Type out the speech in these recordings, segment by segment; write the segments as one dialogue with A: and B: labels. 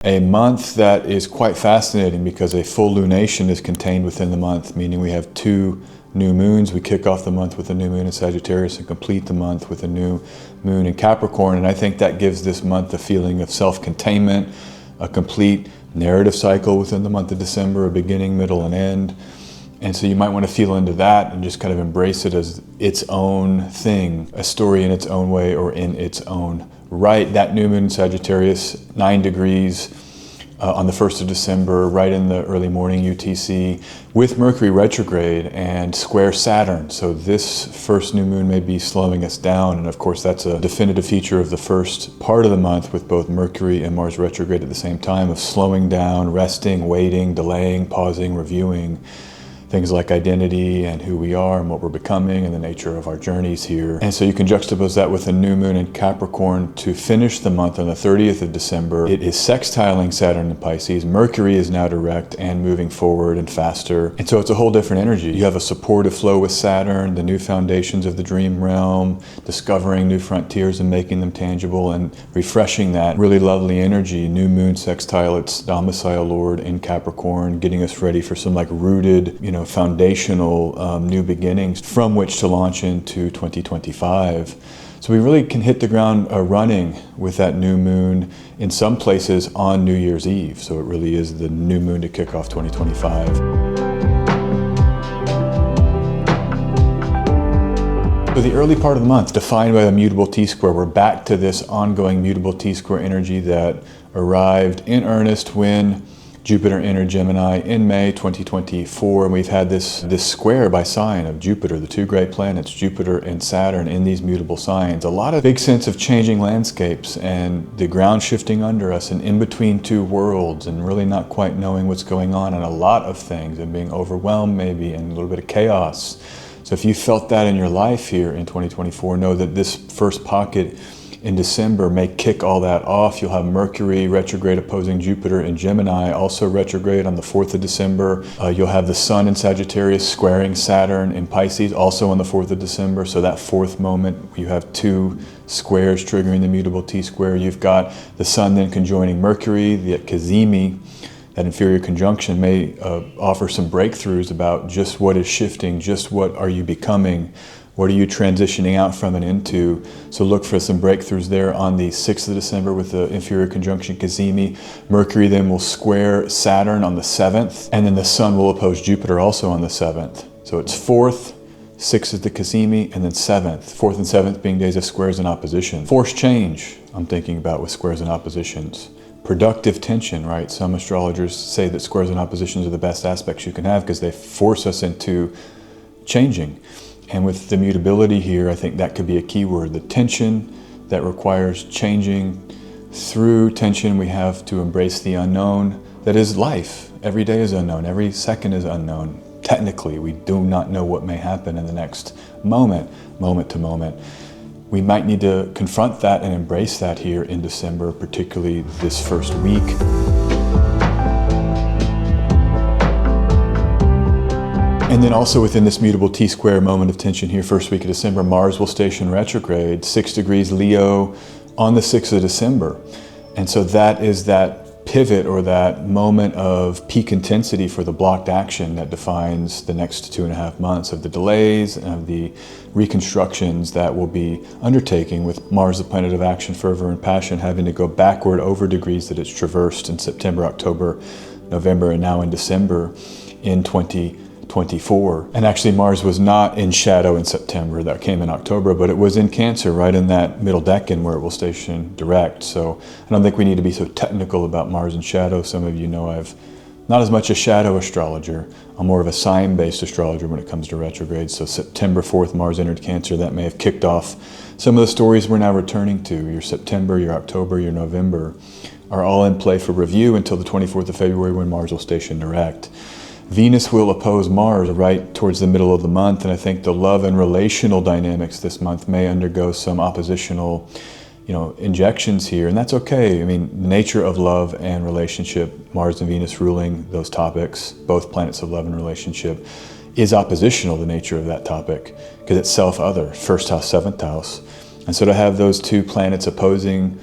A: A month that is quite fascinating because a full lunation is contained within the month, meaning we have 2 new moons. We kick off the month with a new moon in Sagittarius and complete the month with a new moon in Capricorn. And I think that gives this month a feeling of self-containment, a complete narrative cycle within the month of December, a beginning, middle, and end. And so you might want to feel into that and just kind of embrace it as its own thing, a story in its own way or in its own right. That new moon in Sagittarius, 9 degrees on the 1st of December, right in the early morning UTC, with Mercury retrograde and square Saturn. So this first new moon may be slowing us down. And of course, that's a definitive feature of the first part of the month with both Mercury and Mars retrograde at the same time, of slowing down, resting, waiting, delaying, pausing, reviewing things like identity and who we are and what we're becoming and the nature of our journeys here. And so you can juxtapose that with a new moon in Capricorn to finish the month on the 30th of December. It is sextiling Saturn in Pisces. Mercury is now direct and moving forward and faster. And so it's a whole different energy. You have a supportive flow with Saturn, the new foundations of the dream realm, discovering new frontiers and making them tangible and refreshing that really lovely energy. New moon sextile its domicile lord in Capricorn, getting us ready for some like rooted, foundational new beginnings from which to launch into 2025. So we really can hit the ground running with that new moon in some places on New Year's Eve. So it really is the new moon to kick off 2025. So the early part of the month, defined by the mutable T-square, we're back to this ongoing mutable T-square energy that arrived in earnest when Jupiter entered Gemini in May 2024, and we've had this square by sign of Jupiter, the 2 great planets, Jupiter and Saturn, in these mutable signs. A lot of big sense of changing landscapes and the ground shifting under us and in between 2 worlds and really not quite knowing what's going on and a lot of things and being overwhelmed maybe and a little bit of chaos. So if you felt that in your life here in 2024, know that this first pocket in December may kick all that off. You'll have Mercury retrograde opposing Jupiter in Gemini, also retrograde on the 4th of December. You'll have the Sun in Sagittarius squaring Saturn in Pisces, also on the 4th of December. So that 4th moment, you have 2 squares triggering the mutable T-square. You've got the Sun then conjoining Mercury, the Cazimi. That inferior conjunction may offer some breakthroughs about just what is shifting, just what are you becoming, what are you transitioning out from and into. So look for some breakthroughs there on the 6th of December with the inferior conjunction Cazimi. Mercury then will square Saturn on the 7th, and then the Sun will oppose Jupiter also on the 7th. So it's 4th, 6th is the Cazimi, and then 7th. 4th and 7th being days of squares and opposition. Forced change, I'm thinking about with squares and oppositions. Productive tension, right? Some astrologers say that squares and oppositions are the best aspects you can have because they force us into changing. And with the mutability here, I think that could be a key word. The tension that requires changing. Through tension, we have to embrace the unknown. That is life. Every day is unknown. Every second is unknown. Technically, we do not know what may happen in the next moment to moment. We might need to confront that and embrace that here in December, particularly this first week. And then also within this mutable T-square moment of tension here, first week of December, Mars will station retrograde, 6 degrees Leo on the 6th of December. And so that is that pivot or that moment of peak intensity for the blocked action that defines the next 2.5 months of the delays and of the reconstructions that we'll be undertaking, with Mars, the planet of action, fervor, and passion, having to go backward over degrees that it's traversed in September, October, November, and now in December in 2024. And actually Mars was not in shadow in September, that came in October, but it was in Cancer, right in that middle decan where it will station direct. So I don't think we need to be so technical about Mars in shadow. Some of you know I've not as much a shadow astrologer. I'm more of a sign-based astrologer when it comes to retrograde. So September 4th, Mars entered Cancer. That may have kicked off some of the stories we're now returning to. Your September, your October, your November are all in play for review until the 24th of February when Mars will station direct. Venus will oppose Mars right towards the middle of the month, and I think the love and relational dynamics this month may undergo some oppositional, injections here, and that's okay. I mean, the nature of love and relationship, Mars and Venus ruling those topics, both planets of love and relationship, is oppositional, the nature of that topic, because it's self-other, 1st house, 7th house. And so to have those 2 planets opposing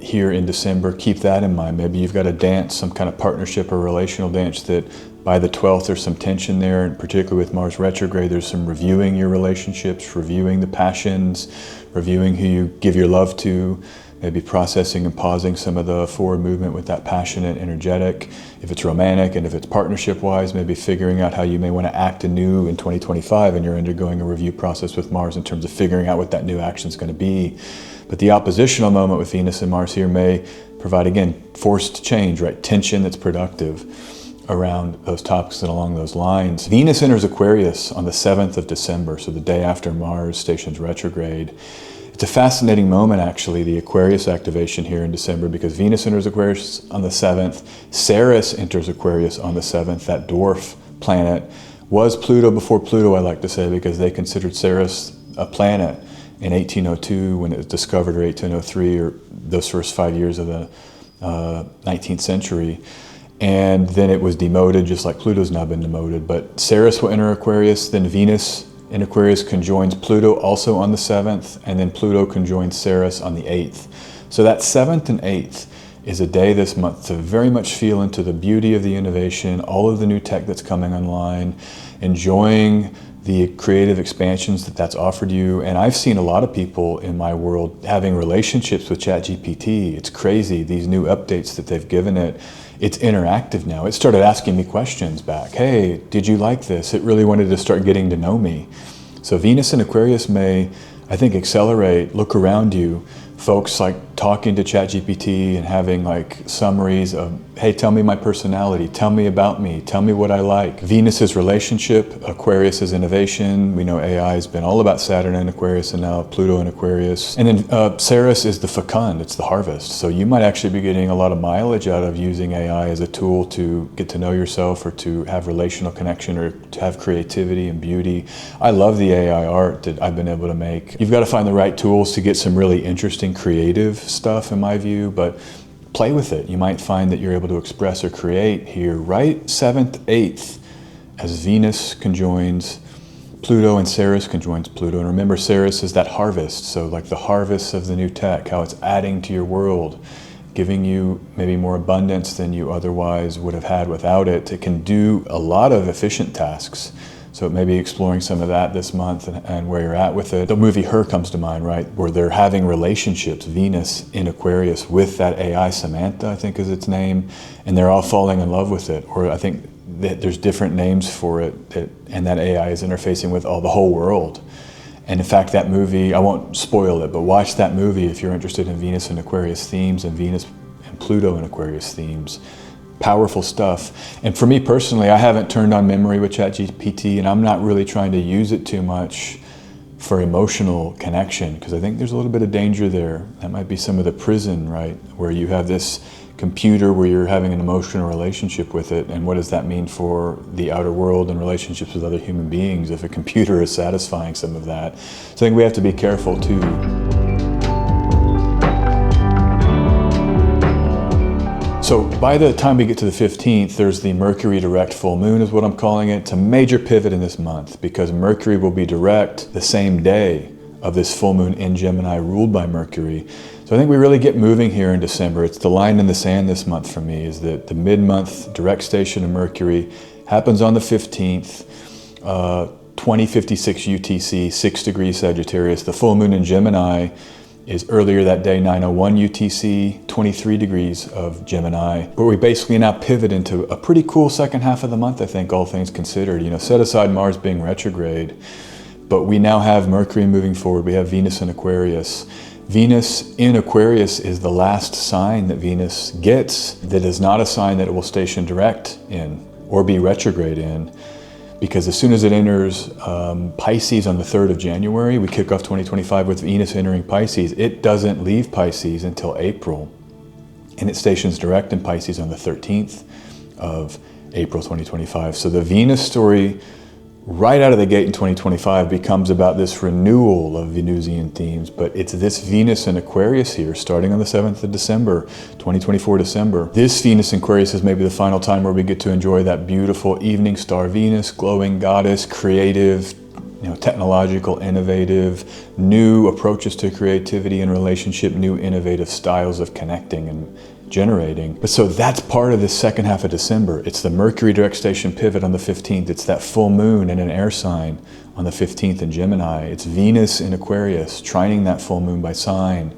A: here in December. Keep that in mind. Maybe you've got a dance, some kind of partnership or relational dance that by the 12th there's some tension there, and particularly with Mars retrograde, there's some reviewing your relationships, reviewing the passions, reviewing who you give your love to, maybe processing and pausing some of the forward movement with that passionate, energetic. If it's romantic, and if it's partnership-wise, maybe figuring out how you may want to act anew in 2025, and you're undergoing a review process with Mars in terms of figuring out what that new action is going to be. But the oppositional moment with Venus and Mars here may provide, again, forced change, right? Tension that's productive around those topics and along those lines. Venus enters Aquarius on the 7th of December, so the day after Mars stations retrograde. It's a fascinating moment, actually, the Aquarius activation here in December, because Venus enters Aquarius on the 7th, Ceres enters Aquarius on the 7th, that dwarf planet. Was Pluto before Pluto, I like to say, because they considered Ceres a planet in 1802 when it was discovered, or 1803, or those first 5 years of the 19th century. And then it was demoted, just like Pluto's now been demoted. But Ceres will enter Aquarius, then Venus in Aquarius conjoins Pluto also on the 7th, and then Pluto conjoins Ceres on the 8th. So that 7th and 8th is a day this month to very much feel into the beauty of the innovation, all of the new tech that's coming online, enjoying the creative expansions that that's offered you. And I've seen a lot of people in my world having relationships with ChatGPT. It's crazy, these new updates that they've given it. It's interactive now. It started asking me questions back. Hey, did you like this? It really wanted to start getting to know me. So Venus in Aquarius may, I think, accelerate. Look around you. Folks like talking to ChatGPT and having like summaries of, hey, tell me my personality, tell me about me, tell me what I like. Venus is relationship, Aquarius is innovation. We know AI has been all about Saturn in Aquarius and now Pluto in Aquarius. And then Ceres is the fecund, it's the harvest. So you might actually be getting a lot of mileage out of using AI as a tool to get to know yourself, or to have relational connection, or to have creativity and beauty. I love the AI art that I've been able to make. You've got to find the right tools to get some really interesting creative stuff, in my view, but play with it. You might find that you're able to express or create here, right? 7th, 8th, as Venus conjoins Pluto and Ceres conjoins Pluto. And remember, Ceres is that harvest, so like the harvest of the new tech, how it's adding to your world, giving you maybe more abundance than you otherwise would have had without it. It can do a lot of efficient tasks. So it may be exploring some of that this month, and where you're at with it. The movie Her comes to mind, right? Where they're having relationships, Venus in Aquarius, with that AI, Samantha, I think is its name, and they're all falling in love with it. Or I think that there's different names for it, and that AI is interfacing with the whole world. And in fact, that movie, I won't spoil it, but watch that movie if you're interested in Venus and Aquarius themes, and Venus and Pluto and Aquarius themes. Powerful stuff. And for me personally, I haven't turned on memory with ChatGPT, and I'm not really trying to use it too much for emotional connection, because I think there's a little bit of danger there. That might be some of the prison, right? Where you have this computer where you're having an emotional relationship with it, and what does that mean for the outer world and relationships with other human beings if a computer is satisfying some of that? So I think we have to be careful too. So by the time we get to the 15th, there's the Mercury direct full moon is what I'm calling it. It's a major pivot in this month, because Mercury will be direct the same day of this full moon in Gemini, ruled by Mercury. So I think we really get moving here in December. It's the line in the sand this month for me, is that the mid-month direct station of Mercury happens on the 15th, 2056 UTC, 6 degrees Sagittarius. The full moon in Gemini is earlier that day, 901 UTC, 23 degrees of Gemini. But we basically now pivot into a pretty cool second half of the month, I think, all things considered. You know, set aside Mars being retrograde, but we now have Mercury moving forward. We have Venus in Aquarius. Venus in Aquarius is the last sign that Venus gets that is not a sign that it will station direct in or be retrograde in. Because as soon as it enters Pisces on the 3rd of January, we kick off 2025 with Venus entering Pisces. It doesn't leave Pisces until April, and it stations direct in Pisces on the 13th of April 2025. So the Venus story right out of the gate in 2025 becomes about this renewal of Venusian themes, but it's this Venus in Aquarius here, starting on the 7th of December, 2024 December. This Venus in Aquarius is maybe the final time where we get to enjoy that beautiful evening star Venus, glowing goddess, creative, technological, innovative, new approaches to creativity and relationship, new innovative styles of connecting and generating. But so that's part of the second half of December. It's the Mercury direct station pivot on the 15th. It's that full moon in an air sign on the 15th in Gemini. It's Venus in Aquarius, trining that full moon by sign.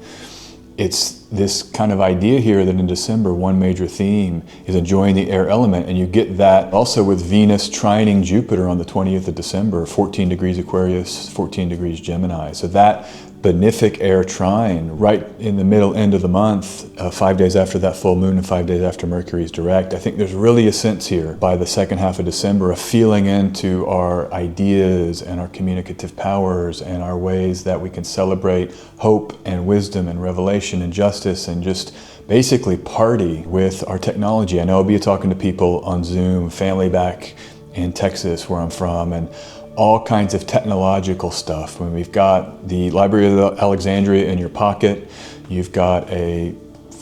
A: It's this kind of idea here that in December, one major theme is enjoying the air element, and you get that also with Venus trining Jupiter on the 20th of December, 14 degrees Aquarius, 14 degrees Gemini. So that benefic air trine right in the middle end of the month, 5 days after that full moon and 5 days after Mercury's direct. I think there's really a sense here by the second half of December of feeling into our ideas and our communicative powers and our ways that we can celebrate hope and wisdom and revelation and justice and just basically party with our technology. I know I'll be talking to people on Zoom, family back in Texas where I'm from, and all kinds of technological stuff. When we've got the Library of Alexandria in your pocket, you've got a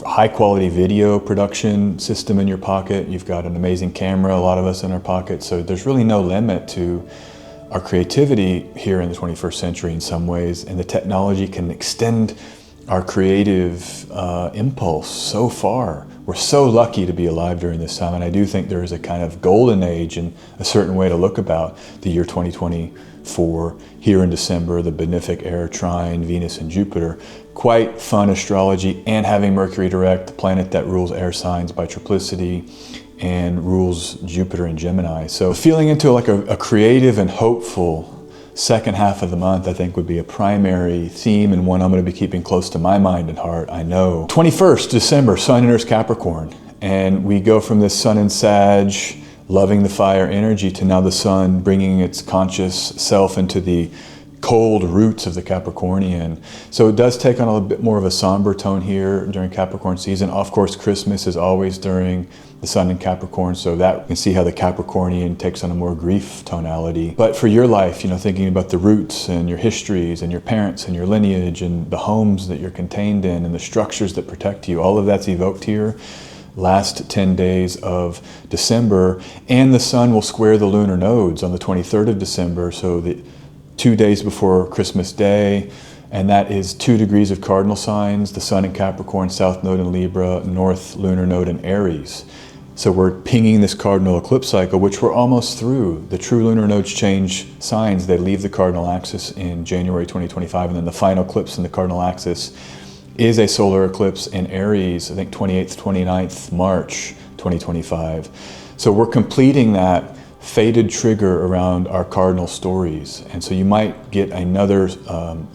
A: high quality video production system in your pocket, you've got an amazing camera, a lot of us in our pocket. So there's really no limit to our creativity here in the 21st century in some ways, and the technology can extend our creative impulse so far. We're so lucky to be alive during this time, and I do think there is a kind of golden age in a certain way to look about the year 2024 here in December, the benefic air trine, Venus and Jupiter. Quite fun astrology, and having Mercury direct, the planet that rules air signs by triplicity and rules Jupiter and Gemini. So feeling into like a creative and hopeful second half of the month, I think, would be a primary theme, and one I'm going to be keeping close to my mind and heart, I know. 21st December, Sun enters Capricorn, and we go from this Sun in Sag, loving the fire energy, to now the Sun bringing its conscious self into the cold roots of the Capricornian. So it does take on a little bit more of a somber tone here during Capricorn season. Of course, Christmas is always during the Sun in Capricorn, so that you can see how the Capricornian takes on a more grief tonality. But for your life, thinking about the roots and your histories and your parents and your lineage and the homes that you're contained in and the structures that protect you, all of that's evoked here last 10 days of December. And the Sun will square the lunar nodes on the 23rd of December, so the 2 days before Christmas Day, and that is 2 degrees of cardinal signs, the Sun in Capricorn, South Node in Libra, North Lunar Node in Aries. So we're pinging this cardinal eclipse cycle, which we're almost through. The true lunar nodes change signs. They leave the cardinal axis in January 2025, and then the final eclipse in the cardinal axis is a solar eclipse in Aries, I think 28th, 29th March 2025. So we're completing that fated trigger around our cardinal stories. And so you might get another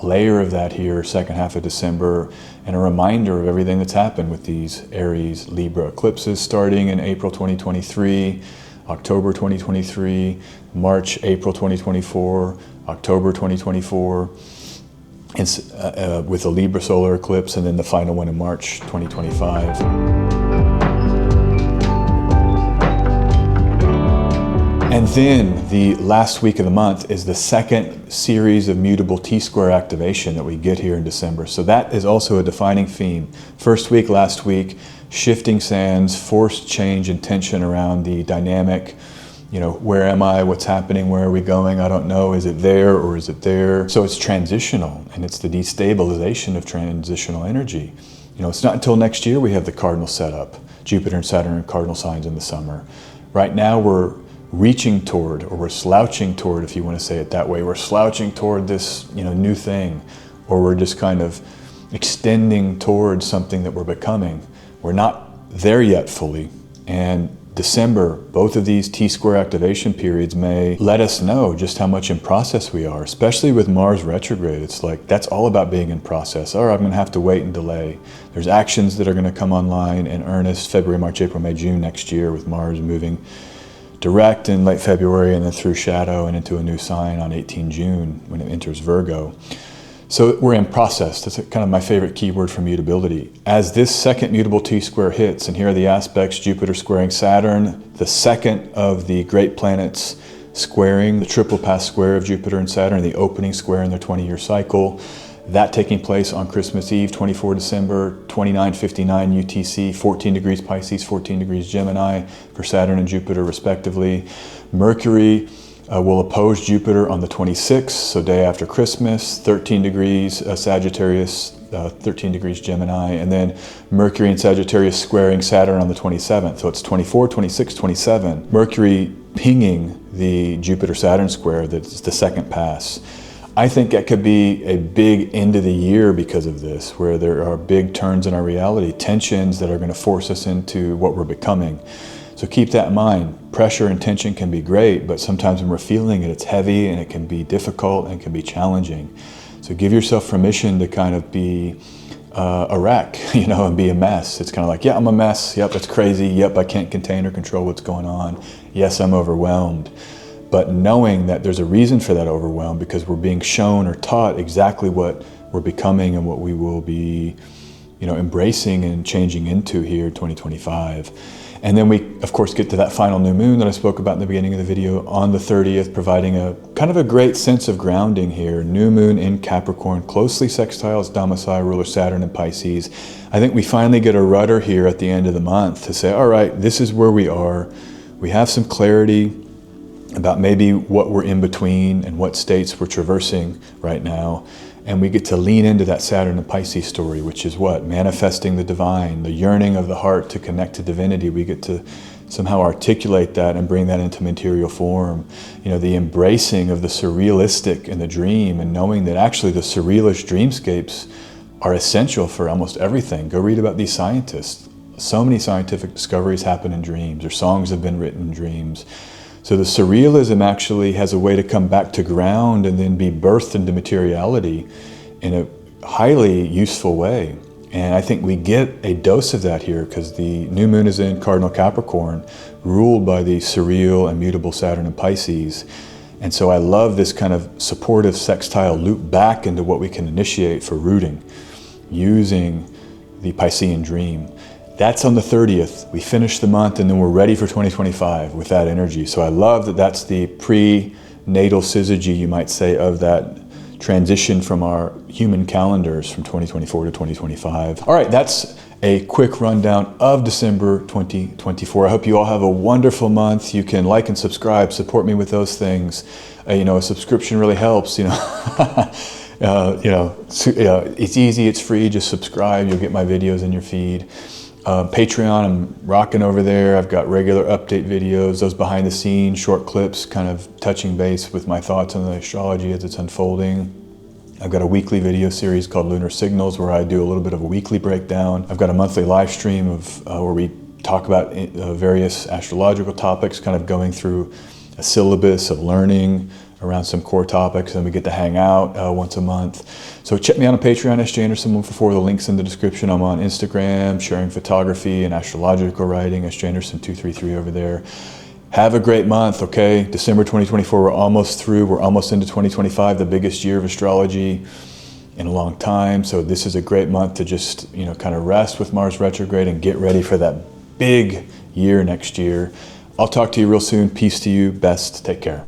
A: layer of that here, second half of December, and a reminder of everything that's happened with these Aries Libra eclipses starting in April 2023, October 2023, March, April 2024, October 2024, and with the Libra solar eclipse, and then the final one in March 2025. And then the last week of the month is the second series of mutable T-square activation that we get here in December. So that is also a defining theme. First week, last week, shifting sands, forced change and tension around the dynamic. Where am I? What's happening? Where are we going? I don't know. Is it there or is it there? So it's transitional, and it's the destabilization of transitional energy. It's not until next year we have the cardinal setup, Jupiter and Saturn in cardinal signs in the summer. Right now we're reaching toward, or we're slouching toward, if you want to say it that way, we're slouching toward this new thing, or we're just kind of extending towards something that we're becoming. We're not there yet fully, and December, both of these T-square activation periods may let us know just how much in process we are, especially with Mars retrograde. It's like, that's all about being in process. Or I'm going to have to wait and delay. There's actions that are going to come online in earnest February, March, April, May, June next year, with Mars moving direct in late February and then through shadow and into a new sign on 18 June when it enters Virgo. So we're in process. That's kind of my favorite keyword for mutability. As this second mutable T-square hits, and here are the aspects: Jupiter squaring Saturn, the second of the great planets squaring, the triple pass square of Jupiter and Saturn, the opening square in their 20-year cycle. That taking place on Christmas Eve, 24 December, 29:59 UTC, 14 degrees Pisces, 14 degrees Gemini for Saturn and Jupiter respectively. Mercury will oppose Jupiter on the 26th, so day after Christmas, 13 degrees Sagittarius, 13 degrees Gemini, and then Mercury in Sagittarius squaring Saturn on the 27th. So it's 24, 26, 27. Mercury pinging the Jupiter-Saturn square, that's the second pass. I think that could be a big end of the year because of this, where there are big turns in our reality, tensions that are going to force us into what we're becoming. So keep that in mind. Pressure and tension can be great, but sometimes when we're feeling it, it's heavy and it can be difficult and can be challenging. So give yourself permission to kind of be a wreck, you know, and be a mess. It's kind of like, yeah, I'm a mess. Yep, it's crazy. Yep, I can't contain or control what's going on. Yes, I'm overwhelmed. But knowing that there's a reason for that overwhelm, because we're being shown or taught exactly what we're becoming and what we will be, you know, embracing and changing into here 2025. And then we, of course, get to that final new moon that I spoke about in the beginning of the video on the 30th, providing a kind of a great sense of grounding here. New moon in Capricorn, closely sextiles domicile ruler Saturn and Pisces. I think we finally get a rudder here at the end of the month to say, all right, this is where we are. We have some clarity about maybe what we're in between and what states we're traversing right now. And we get to lean into that Saturn and Pisces story, which is what? Manifesting the divine, the yearning of the heart to connect to divinity. We get to somehow articulate that and bring that into material form. You know, the embracing of the surrealistic and the dream, and knowing that actually the surrealist dreamscapes are essential for almost everything. Go read about these scientists. So many scientific discoveries happen in dreams, or songs have been written in dreams. So the surrealism actually has a way to come back to ground and then be birthed into materiality in a highly useful way. And I think we get a dose of that here because the new moon is in Cardinal Capricorn, ruled by the surreal and mutable Saturn and Pisces. And so I love this kind of supportive sextile loop back into what we can initiate for rooting, using the Piscean dream. That's on the 30th. We finish the month and then we're ready for 2025 with that energy. So I love that that's the prenatal syzygy, you might say, of that transition from our human calendars from 2024 to 2025. All right, that's a quick rundown of December 2024. I hope you all have a wonderful month. You can like and subscribe, support me with those things. You know, a subscription really helps, you know. It's easy, it's free, just subscribe. You'll get my videos in your feed. Patreon, I'm rocking over there. I've got regular update videos, those behind the scenes, short clips, kind of touching base with my thoughts on the astrology as it's unfolding. I've got a weekly video series called Lunar Signals where I do a little bit of a weekly breakdown. I've got a monthly live stream of where we talk about various astrological topics, kind of going through a syllabus of learning around some core topics, and we get to hang out once a month. So check me out on Patreon, SJ Anderson 144. The link's in the description. I'm on Instagram, sharing photography and astrological writing, SJ Anderson 233 over there. Have a great month, okay? December 2024, we're almost through. We're almost into 2025, the biggest year of astrology in a long time. So this is a great month to just, you know, kind of rest with Mars retrograde and get ready for that big year next year. I'll talk to you real soon. Peace to you. Best. Take care.